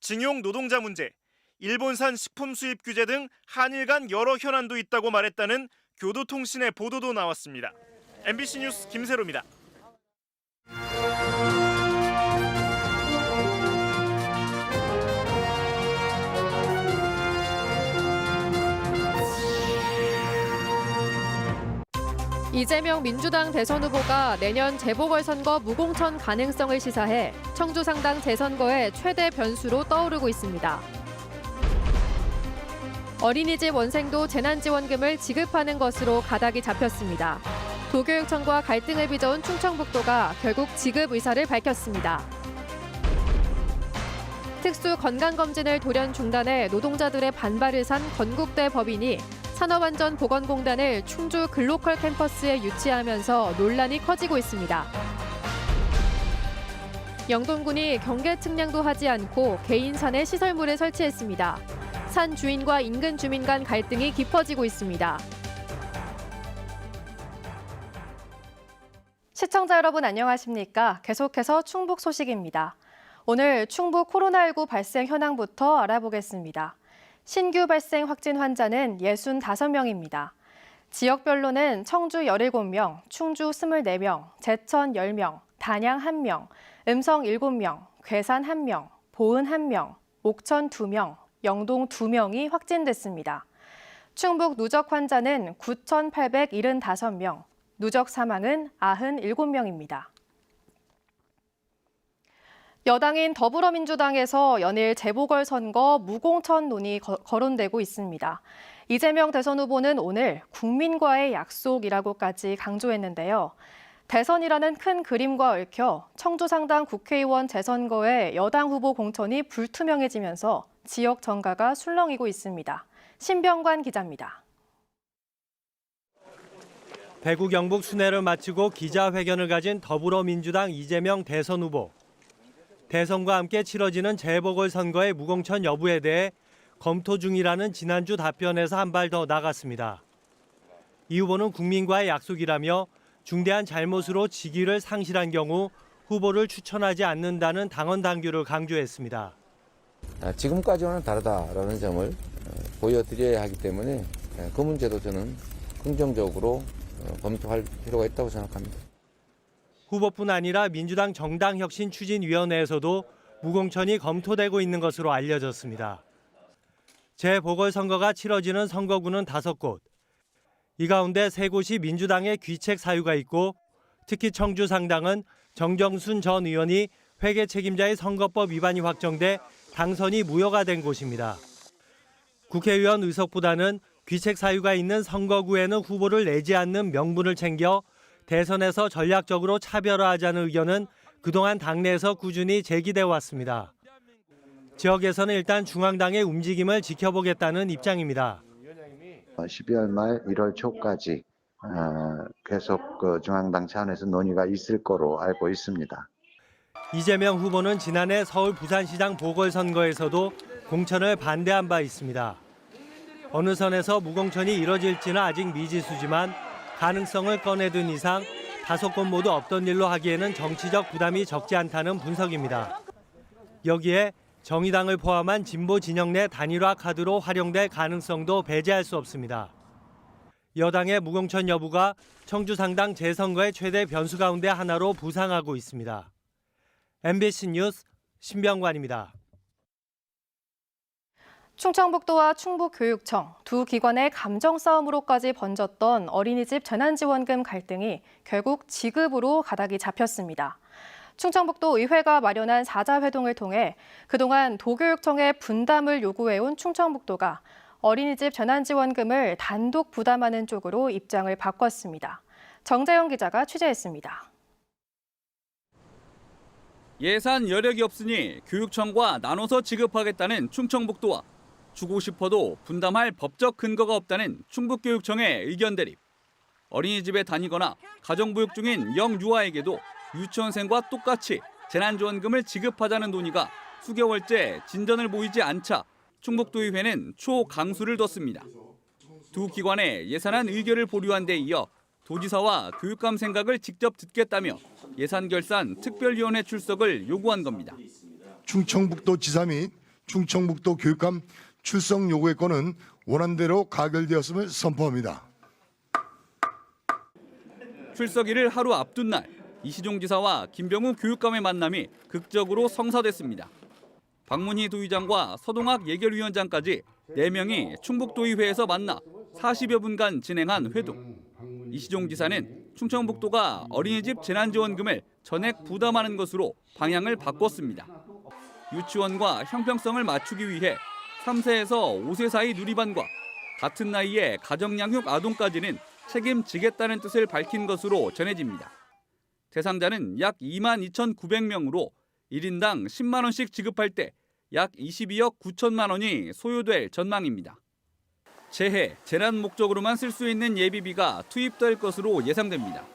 징용 노동자 문제, 일본산 식품 수입 규제 등 한일 간 여러 현안도 있다고 말했다는 교도통신의 보도도 나왔습니다. MBC 뉴스 김세로입니다. 이재명 민주당 대선 후보가 내년 재보궐선거 무공천 가능성을 시사해 청주 상당 재선거의 최대 변수로 떠오르고 있습니다. 어린이집 원생도 재난지원금을 지급하는 것으로 가닥이 잡혔습니다. 도교육청과 갈등을 빚어온 충청북도가 결국 지급 의사를 밝혔습니다. 특수 건강검진을 돌연 중단해 노동자들의 반발을 산 건국대 법인이 산업안전보건공단을 충주 글로컬 캠퍼스에 유치하면서 논란이 커지고 있습니다. 영동군이 경계 측량도 하지 않고 개인산에 시설물을 설치했습니다. 산 주인과 인근 주민 간 갈등이 깊어지고 있습니다. 시청자 여러분 안녕하십니까? 계속해서 충북 소식입니다. 오늘 충북 코로나19 발생 현황부터 알아보겠습니다. 신규 발생 확진 환자는 65명입니다. 지역별로는 청주 17명, 충주 24명, 제천 10명, 단양 1명, 음성 7명, 괴산 1명, 보은 1명, 옥천 2명, 영동 2명이 확진됐습니다. 충북 누적 환자는 9,875명, 누적 사망은 97명입니다. 여당인 더불어민주당에서 연일 재보궐선거 무공천론이 거론되고 있습니다. 이재명 대선 후보는 오늘 국민과의 약속이라고까지 강조했는데요. 대선이라는 큰 그림과 얽혀 청주 상당 국회의원 재선거에 여당 후보 공천이 불투명해지면서 지역 정가가 술렁이고 있습니다. 신병관 기자입니다. 대구 경북 순회를 마치고 기자회견을 가진 더불어민주당 이재명 대선 후보. 대선과 함께 치러지는 재보궐선거의 무공천 여부에 대해 검토 중이라는 지난주 답변에서 한 발 더 나갔습니다. 이 후보는 국민과의 약속이라며 중대한 잘못으로 직위를 상실한 경우 후보를 추천하지 않는다는 당원 당규를 강조했습니다. 지금까지와는 다르다라는 점을 보여드려야 하기 때문에 그 문제도 저는 긍정적으로 검토할 필요가 있다고 생각합니다. 후보뿐 아니라 민주당 정당혁신추진위원회에서도 무공천이 검토되고 있는 것으로 알려졌습니다. 재보궐선거가 치러지는 선거구는 5곳. 이 가운데 3곳이 민주당의 귀책 사유가 있고 특히 청주 상당은 정정순 전 의원이 회계 책임자의 선거법 위반이 확정돼 당선이 무효가 된 곳입니다. 국회의원 의석보다는 귀책 사유가 있는 선거구에는 후보를 내지 않는 명분을 챙겨 대선에서 전략적으로 차별화하자는 의견은 그동안 당내에서 꾸준히 제기돼 왔습니다. 지역에서는 일단 중앙당의 움직임을 지켜보겠다는 입장입니다. 12월 말 1월 초까지 계속 중앙당 차원에서 논의가 있을 거로 알고 있습니다. 이재명 후보는 지난해 서울 부산시장 보궐선거에서도 공천을 반대한 바 있습니다. 어느 선에서 무공천이 이뤄질지는 아직 미지수지만 가능성을 꺼내든 이상 5곳 모두 없던 일로 하기에는 정치적 부담이 적지 않다는 분석입니다. 여기에 정의당을 포함한 진보 진영 내 단일화 카드로 활용될 가능성도 배제할 수 없습니다. 여당의 무공천 여부가 청주 상당 재선거의 최대 변수 가운데 하나로 부상하고 있습니다. MBC 뉴스 신병관입니다. 충청북도와 충북교육청 두 기관의 감정 싸움으로까지 번졌던 어린이집 재난지원금 갈등이 결국 지급으로 가닥이 잡혔습니다. 충청북도 의회가 마련한 사자회동을 통해 그동안 도교육청에 분담을 요구해온 충청북도가 어린이집 재난지원금을 단독 부담하는 쪽으로 입장을 바꿨습니다. 정재영 기자가 취재했습니다. 예산 여력이 없으니 교육청과 나눠서 지급하겠다는 충청북도와 주고 싶어도 분담할 법적 근거가 없다는 충북교육청의 의견 대립. 어린이집에 다니거나 가정보육 중인 영유아에게도 유치원생과 똑같이 재난지원금을 지급하자는 논의가 수개월째 진전을 보이지 않자 충북도의회는 초강수를 뒀습니다. 두 기관의 예산안 의결을 보류한 데 이어 도지사와 교육감 생각을 직접 듣겠다며 예산결산 특별위원회 출석을 요구한 겁니다. 충청북도 지사 및 충청북도 교육감 출석 요구의 건은 원안대로 가결되었음을 선포합니다. 출석일을 하루 앞둔 날 이시종 지사와 김병우 교육감의 만남이 극적으로 성사됐습니다. 박문희 도의장과 서동학 예결위원장까지 4명이 충북도의회에서 만나 40여 분간 진행한 회동. 이시종 지사는 충청북도가 어린이집 재난지원금을 전액 부담하는 것으로 방향을 바꿨습니다. 유치원과 형평성을 맞추기 위해 3세에서 5세 사이 누리반과 같은 나이의 가정양육 아동까지는 책임지겠다는 뜻을 밝힌 것으로 전해집니다. 대상자는 약 22,900명으로 1인당 10만 원씩 지급할 때 약 22억 9천만 원이 소요될 전망입니다. 재해, 재난 목적으로만 쓸 수 있는 예비비가 투입될 것으로 예상됩니다.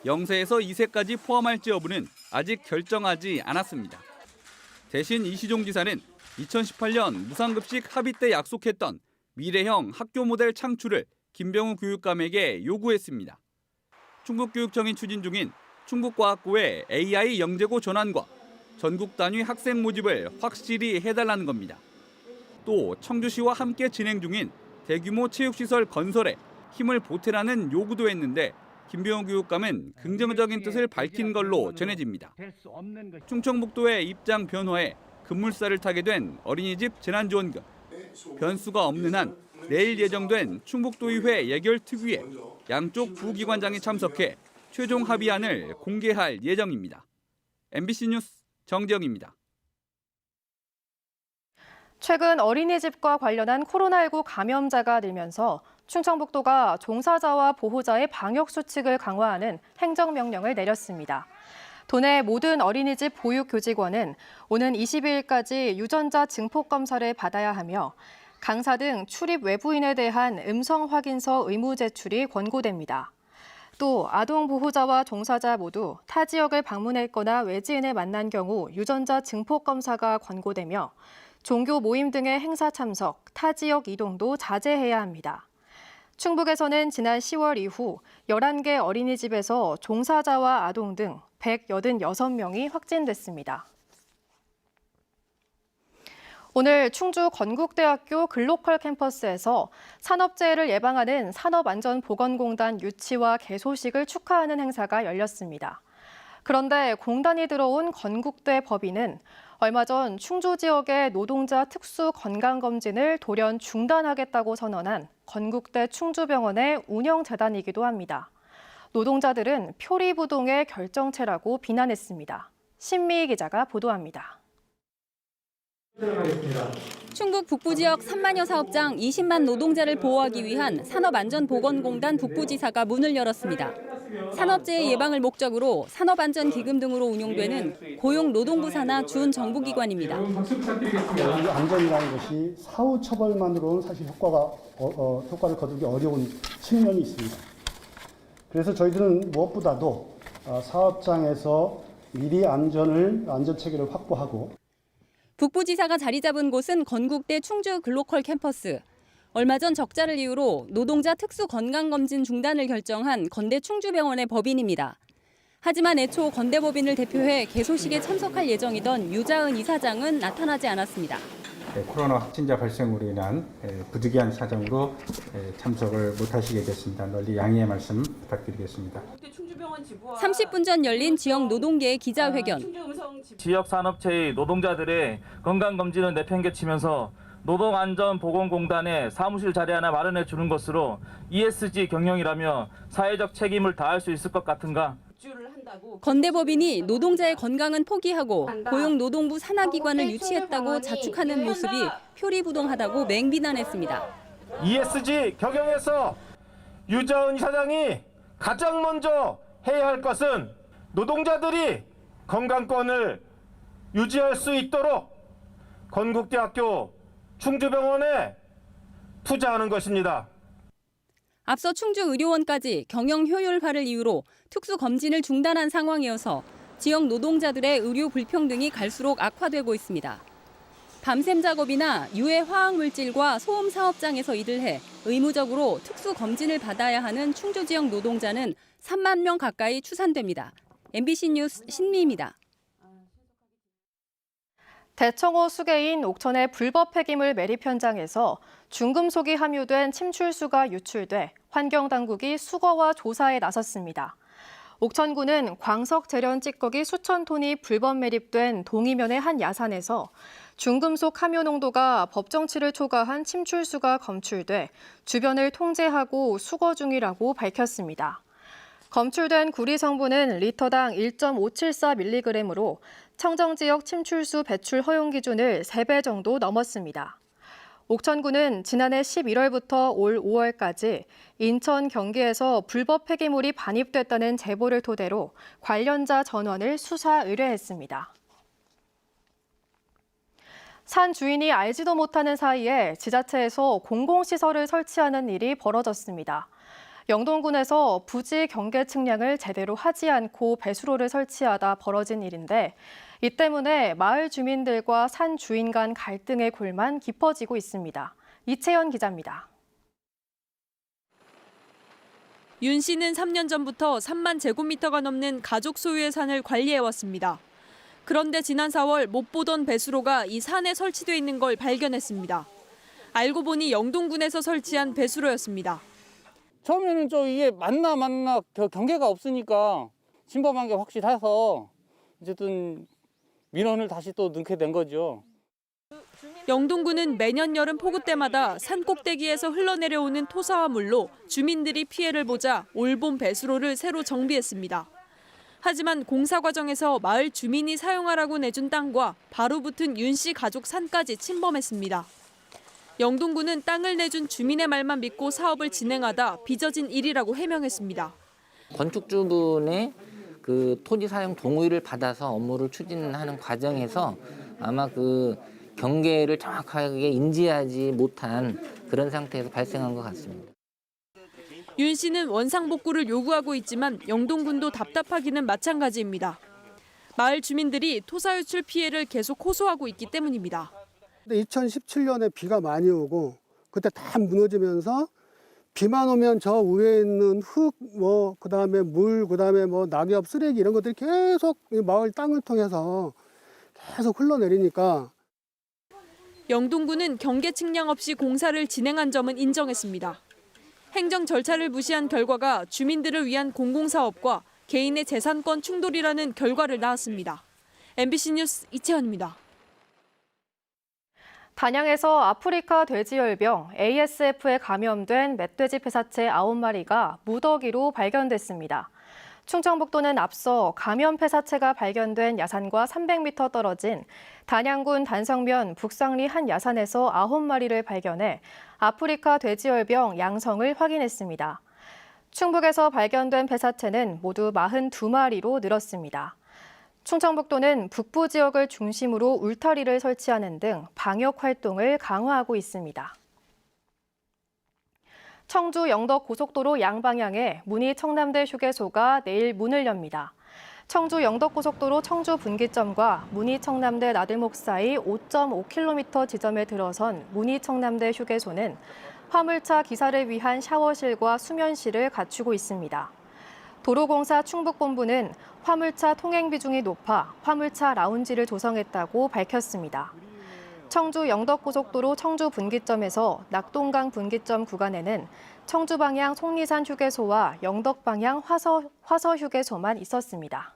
0세에서 2세까지 포함할지 여부는 아직 결정하지 않았습니다. 대신 이시종 지사는 2018년 무상급식 합의 때 약속했던 미래형 학교 모델 창출을 김병우 교육감에게 요구했습니다. 충북교육청이 추진 중인 충북과학고의 AI 영재고 전환과 전국 단위 학생 모집을 확실히 해달라는 겁니다. 또 청주시와 함께 진행 중인 대규모 체육시설 건설에 힘을 보태라는 요구도 했는데 김병우 교육감은 긍정적인 뜻을 밝힌 걸로 전해집니다. 충청북도의 입장 변화에 급물살을 타게 된 어린이집 재난지원금. 변수가 없는 한 내일 예정된 충북도의회 예결특위에 양쪽 부기관장이 참석해 최종 합의안을 공개할 예정입니다. MBC 뉴스 정재영입니다. 최근 어린이집과 관련한 코로나19 감염자가 늘면서 충청북도가 종사자와 보호자의 방역 수칙을 강화하는 행정명령을 내렸습니다. 도내 모든 어린이집 보육교직원은 오는 22일까지 유전자 증폭 검사를 받아야 하며 강사 등 출입 외부인에 대한 음성 확인서 의무 제출이 권고됩니다. 또 아동 보호자와 종사자 모두 타 지역을 방문했거나 외지인을 만난 경우 유전자 증폭 검사가 권고되며 종교 모임 등의 행사 참석, 타 지역 이동도 자제해야 합니다. 충북에서는 지난 10월 이후 11개 어린이집에서 종사자와 아동 등 186명이 확진됐습니다. 오늘 충주 건국대학교 글로컬 캠퍼스에서 산업재해를 예방하는 산업안전보건공단 유치와 개소식을 축하하는 행사가 열렸습니다. 그런데 공단이 들어온 건국대 법인은 얼마 전 충주 지역의 노동자 특수 건강검진을 돌연 중단하겠다고 선언한 건국대 충주병원의 운영재단이기도 합니다. 노동자들은 표리부동의 결정체라고 비난했습니다. 신미희 기자가 보도합니다. 충북 북부지역 3만여 사업장 20만 노동자를 보호하기 위한 산업안전보건공단 북부지사가 문을 열었습니다. 산업재해 예방을 목적으로 산업안전기금 등으로 운용되는 고용노동부 산하 준정부기관입니다. 안전이라는 것이 사후 처벌만으로는 사실 효과를 거두기 어려운 측면이 있습니다. 그래서 저희들은 무엇보다도 사업장에서 미리 안전체계를 확보하고 북부지사가 자리 잡은 곳은 건국대 충주 글로컬 캠퍼스. 얼마 전 적자를 이유로 노동자 특수 건강검진 중단을 결정한 건대 충주병원의 법인입니다. 하지만 애초 건대 법인을 대표해 개소식에 참석할 예정이던 유자은 이사장은 나타나지 않았습니다. 코로나 확진자 발생으로 인한 부득이한 사정으로 참석을 못하시게 됐습니다. 널리 양해의 말씀 부탁드리겠습니다. 30분 전 열린 지역 노동계의 기자회견. 지역 산업체의 노동자들의 건강검진을 내팽개치면서 노동안전보건공단에 사무실 자리 하나 마련해 주는 것으로 ESG 경영이라며 사회적 책임을 다할 수 있을 것 같은가? 건대 법인이 노동자의 건강은 포기하고 고용노동부 산하기관을 유치했다고 자축하는 모습이 표리부동하다고 맹비난했습니다. ESG 경영에서 유자은 이사장이 가장 먼저 해야 할 것은 노동자들이 건강권을 유지할 수 있도록 건국대학교 충주병원에 투자하는 것입니다. 앞서 충주의료원까지 경영 효율화를 이유로 특수검진을 중단한 상황이어서 지역 노동자들의 의료 불평등이 갈수록 악화되고 있습니다. 밤샘 작업이나 유해 화학물질과 소음 사업장에서 일을 해 의무적으로 특수검진을 받아야 하는 충주 지역 노동자는 3만 명 가까이 추산됩니다. MBC 뉴스 신미입니다. 대청호 수계인 옥천의 불법 폐기물 매립 현장에서 중금속이 함유된 침출수가 유출돼 환경당국이 수거와 조사에 나섰습니다. 옥천군은 광석 재련 찌꺼기 수천 톤이 불법 매립된 동이면의 한 야산에서 중금속 함유 농도가 법정치를 초과한 침출수가 검출돼 주변을 통제하고 수거 중이라고 밝혔습니다. 검출된 구리 성분은 리터당 1.574mg으로 청정지역 침출수 배출 허용 기준을 3배 정도 넘었습니다. 옥천군은 지난해 11월부터 올 5월까지 인천, 경기에서 불법 폐기물이 반입됐다는 제보를 토대로 관련자 전원을 수사 의뢰했습니다. 산 주인이 알지도 못하는 사이에 지자체에서 공공시설을 설치하는 일이 벌어졌습니다. 영동군에서 부지 경계 측량을 제대로 하지 않고 배수로를 설치하다 벌어진 일인데 이 때문에 마을 주민들과 산 주인 간 갈등의 골만 깊어지고 있습니다. 이채연 기자입니다. 윤 씨는 3년 전부터 3만 제곱미터가 넘는 가족 소유의 산을 관리해왔습니다. 그런데 지난 4월 못 보던 배수로가 이 산에 설치돼 있는 걸 발견했습니다. 알고 보니 영동군에서 설치한 배수로였습니다. 처음에는 이게 맞나 경계가 없으니까 침범한 게 확실해서 어쨌든 민원을 다시 또 넣게 된 거죠. 영동군은 매년 여름 폭우 때마다 산 꼭대기에서 흘러내려오는 토사와 물로 주민들이 피해를 보자 올봄 배수로를 새로 정비했습니다. 하지만 공사 과정에서 마을 주민이 사용하라고 내준 땅과 바로 붙은 윤 씨 가족 산까지 침범했습니다. 영동군은 땅을 내준 주민의 말만 믿고 사업을 진행하다 빚어진 일이라고 해명했습니다. 건축주분의 그 토지 사용 동의를 받아서 업무를 추진하는 과정에서 아마 그 경계를 정확하게 인지하지 못한 그런 상태에서 발생한 것 같습니다. 윤 씨는 원상복구를 요구하고 있지만 영동군도 답답하기는 마찬가지입니다. 마을 주민들이 토사 유출 피해를 계속 호소하고 있기 때문입니다. 2017년에 비가 많이 오고 그때 다 무너지면서 비만 오면 저 위에 있는 흙, 그다음에 물, 그다음에 낙엽, 쓰레기 이런 것들이 계속 마을 땅을 통해서 계속 흘러내리니까 영동군은 경계 측량 없이 공사를 진행한 점은 인정했습니다. 행정 절차를 무시한 결과가 주민들을 위한 공공사업과 개인의 재산권 충돌이라는 결과를 낳았습니다. MBC 뉴스 이채연입니다. 단양에서 아프리카 돼지열병 ASF에 감염된 멧돼지 폐사체 9마리가 무더기로 발견됐습니다. 충청북도는 앞서 감염 폐사체가 발견된 야산과 300m 떨어진 단양군 단성면 북상리 한 야산에서 9마리를 발견해 아프리카 돼지열병 양성을 확인했습니다. 충북에서 발견된 폐사체는 모두 42마리로 늘었습니다. 충청북도는 북부 지역을 중심으로 울타리를 설치하는 등 방역 활동을 강화하고 있습니다. 청주 영덕 고속도로 양방향에 문희 청남대 휴게소가 내일 문을 엽니다. 청주 영덕 고속도로 청주 분기점과 문희 청남대 나들목 사이 5.5km 지점에 들어선 문희 청남대 휴게소는 화물차 기사를 위한 샤워실과 수면실을 갖추고 있습니다. 도로공사 충북본부는 화물차 통행 비중이 높아 화물차 라운지를 조성했다고 밝혔습니다. 청주 영덕고속도로 청주 분기점에서 낙동강 분기점 구간에는 청주 방향 속리산 휴게소와 영덕 방향 화서 휴게소만 있었습니다.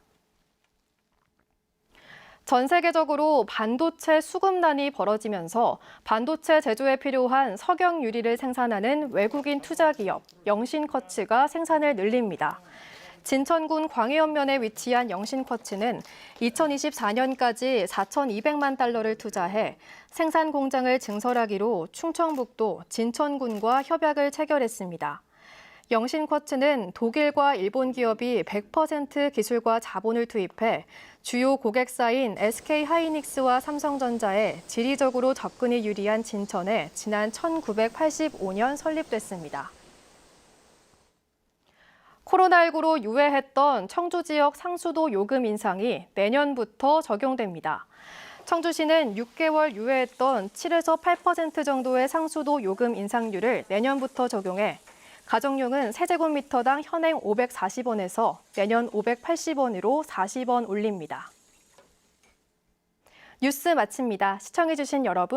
전 세계적으로 반도체 수급난이 벌어지면서 반도체 제조에 필요한 석영 유리를 생산하는 외국인 투자 기업 영신커츠가 생산을 늘립니다. 진천군 광해연면에 위치한 영신커츠는 2024년까지 4,200만 달러를 투자해 생산 공장을 증설하기로 충청북도 진천군과 협약을 체결했습니다. 영신커츠는 독일과 일본 기업이 100% 기술과 자본을 투입해 주요 고객사인 SK하이닉스와 삼성전자에 지리적으로 접근이 유리한 진천에 지난 1985년 설립됐습니다. 코로나19로 유예했던 청주 지역 상수도 요금 인상이 내년부터 적용됩니다. 청주시는 6개월 유예했던 7에서 8% 정도의 상수도 요금 인상률을 내년부터 적용해 가정용은 세제곱미터당 현행 540원에서 내년 580원으로 40원 올립니다. 뉴스 마칩니다. 시청해주신 여러분